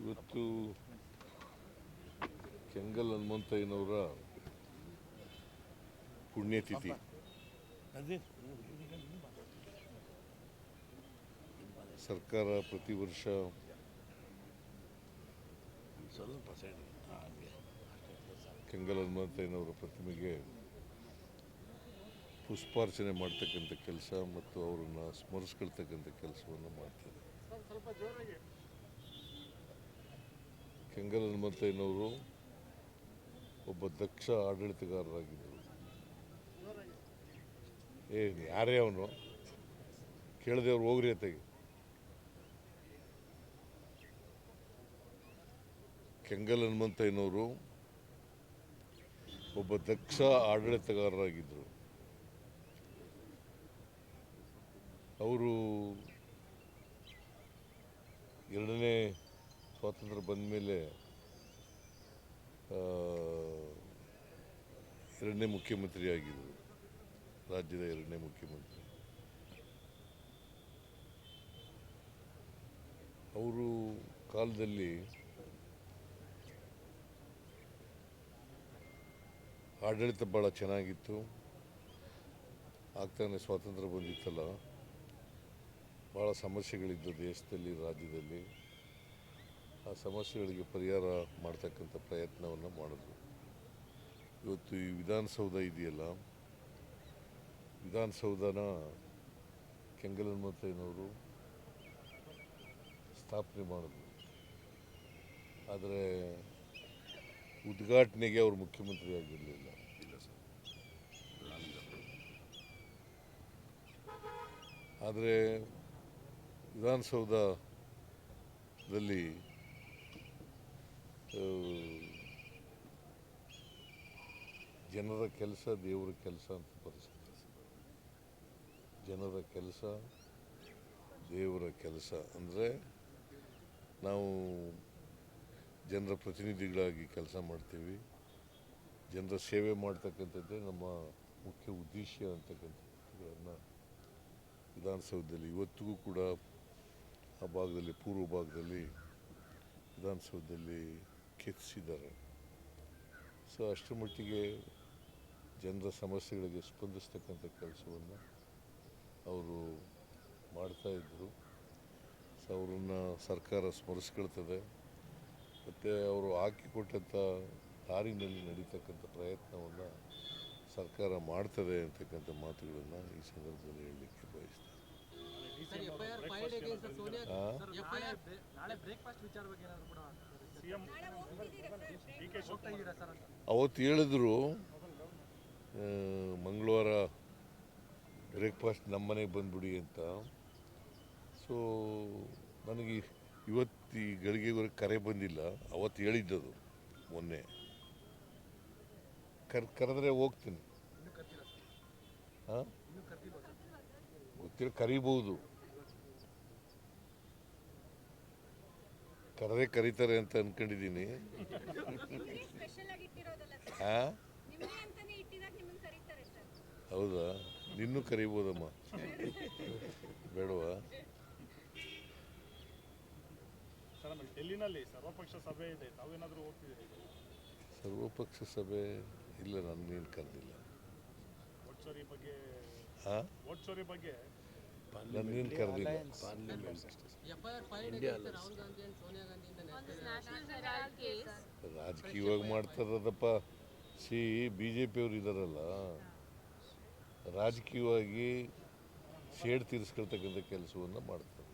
ಇವತ್ತು ಕೆಂಗಲ್ ಹನುಮಂತಯ್ಯನವರ ಪುಣ್ಯತಿಥಿ. ಸರ್ಕಾರ ಪ್ರತಿ ವರ್ಷ ಕೆಂಗಲ್ ಹನುಮಂತಯ್ಯನವರ ಪ್ರತಿಮೆಗೆ ಪುಷ್ಪಾರ್ಚನೆ ಮಾಡ್ತಕ್ಕಂಥ ಕೆಲಸ ಮತ್ತು ಅವರನ್ನು ಸ್ಮರಿಸ್ಕೊಳ್ತಕ್ಕಂಥ ಕೆಲಸವನ್ನು ಮಾಡ್ತಾರೆ. ಕೆಂಗಲ್ ಹನುಮಂತಯ್ಯನವರು ಒಬ್ಬ ದಕ್ಷ ಆಡಳಿತಗಾರರಾಗಿದ್ದರು. ಯಾರೇ ಅವನು ಕೇಳದೇವ್ರು ಹೋಗ್ರಿ ಅತ್ತಾಗೆ. ಕೆಂಗಲ್ ಹನುಮಂತಯ್ಯನವರು ಒಬ್ಬ ದಕ್ಷ ಆಡಳಿತಗಾರರಾಗಿದ್ದರು. ಅವರು ಎರಡನೇ ಸ್ವಾತಂತ್ರ್ಯ ಬಂದ ಮೇಲೆ ಎರಡನೇ ಮುಖ್ಯಮಂತ್ರಿ ಆಗಿದ್ದರು, ರಾಜ್ಯದ ಎರಡನೇ ಮುಖ್ಯಮಂತ್ರಿ. ಅವರು ಕಾಲದಲ್ಲಿ ಆಡಳಿತ ಭಾಳ ಚೆನ್ನಾಗಿತ್ತು. ಆಗ್ತಾನೆ ಸ್ವಾತಂತ್ರ್ಯ ಬಂದಿತ್ತಲ್ಲ, ಭಾಳ ಸಮಸ್ಯೆಗಳಿದ್ದು ದೇಶದಲ್ಲಿ, ರಾಜ್ಯದಲ್ಲಿ. ಆ ಸಮಸ್ಯೆಗಳಿಗೆ ಪರಿಹಾರ ಮಾಡ್ತಕ್ಕಂಥ ಪ್ರಯತ್ನವನ್ನು ಮಾಡಿದ್ರು. ಇವತ್ತು ಈ ವಿಧಾನಸೌಧ ಇದೆಯಲ್ಲ, ವಿಧಾನಸೌಧನ ಕೆಂಗಲ್ ಹನುಮಂತಯ್ಯನವರು ಸ್ಥಾಪನೆ ಮಾಡಿದ್ರು. ಆದರೆ ಉದ್ಘಾಟನೆಗೆ ಅವರು ಮುಖ್ಯಮಂತ್ರಿ ಆಗಿರಲಿಲ್ಲ. ಆದರೆ ವಿಧಾನಸೌಧದಲ್ಲಿ ಜನರ ಕೆಲಸ ದೇವರ ಕೆಲಸ ಅಂತ ಪರಿಸ್ಥಿತಿ. ಜನರ ಕೆಲಸ ದೇವರ ಕೆಲಸ ಅಂದರೆ ನಾವು ಜನರ ಪ್ರತಿನಿಧಿಗಳಾಗಿ ಕೆಲಸ ಮಾಡ್ತೀವಿ. ಜನರ ಸೇವೆ ಮಾಡ್ತಕ್ಕಂಥದ್ದೇ ನಮ್ಮ ಮುಖ್ಯ ಉದ್ದೇಶ ಅಂತಕ್ಕಂಥದ್ದನ್ನು ವಿಧಾನಸೌಧದಲ್ಲಿ ಇವತ್ತಿಗೂ ಕೂಡ ಆ ಭಾಗದಲ್ಲಿ, ಪೂರ್ವ ಭಾಗದಲ್ಲಿ ವಿಧಾನಸೌಧದಲ್ಲಿ ಕೆತ್ತಿಸಿದ್ದಾರೆ. ಸೊ ಅಷ್ಟರ ಮಟ್ಟಿಗೆ ಜನರ ಸಮಸ್ಯೆಗಳಿಗೆ ಸ್ಪಂದಿಸ್ತಕ್ಕಂಥ ಕೆಲಸವನ್ನು ಅವರು ಮಾಡ್ತಾಯಿದ್ರು. ಸೊ ಅವರನ್ನು ಸರ್ಕಾರ ಸ್ಮರಿಸ್ಕೊಳ್ತದೆ ಮತ್ತು ಅವರು ಹಾಕಿಕೊಟ್ಟಂಥ ದಾರಿನಲ್ಲಿ ನಡೀತಕ್ಕಂಥ ಪ್ರಯತ್ನವನ್ನು ಸರ್ಕಾರ ಮಾಡ್ತದೆ ಅಂತಕ್ಕಂಥ ಮಾತುಗಳನ್ನು ಈ ಸಂದರ್ಭದಲ್ಲಿ ಹೇಳಲಿಕ್ಕೆ ಬಯಸ್ತೇನೆ. ಅವತ್ತು ಹೇಳಿದ್ರು ಮಂಗಳವಾರ ಬ್ರೇಕ್ಫಾಸ್ಟ್ ನಮ್ಮನೆಗೆ ಬಂದ್ಬಿಡಿ ಅಂತ. ಸೊ ನನಗೆ ಇವತ್ತು ಈ ಗಳಿಗೆವರೆಗೆ ಕರೆ ಬಂದಿಲ್ಲ. ಅವತ್ತು ಹೇಳಿದ್ದದು ಮೊನ್ನೆ. ಕರೆದ್ರೆ ಹೋಗ್ತೀನಿ. ಹಾಂ, ಗೊತ್ತಿಲ್ಲ, ಕರಿಬೋದು. ಕರೆದೇ ಕರೀತಾರೆ ಅಂತ ಅಂದ್ಕೊಂಡಿದ್ದೀನಿ. ಹಾಂ, ಹೌದಾ? ನಿನ್ನೂ ಕರಿಬೋದಮ್ಮ, ಬೇಡವಾ? ಡೆಲ್ಲಿನಲ್ಲಿ ಸರ್ವಪಕ್ಷ ಸಭೆ ಇದೆ, ತಾವೇನಾದರೂ ಹೋಗ್ತಿದ್ದೀರಿ? ಸರ್ವಪಕ್ಷ ಸಭೆ ಇಲ್ಲ, ನನ್ನೇನು ಕರೆದಿಲ್ಲ. ವೋಟ್ ಚೋರಿ ಬಗ್ಗೆ ನನ್ನೇನು ಕರೆದಿಲ್ಲ. ರಾಜಕೀಯವಾಗಿ ಮಾಡ್ತಾರದಪ್ಪ. BJP ಅವರು ಇದ್ದಾರಲ್ಲ, ರಾಜಕೀಯವಾಗಿ ಸೇಡ್ ತೀರಿಸ್ಕೊಳ್ತಕ್ಕಂಥ ಕೆಲಸವನ್ನು ಮಾಡ್ತಾರೆ.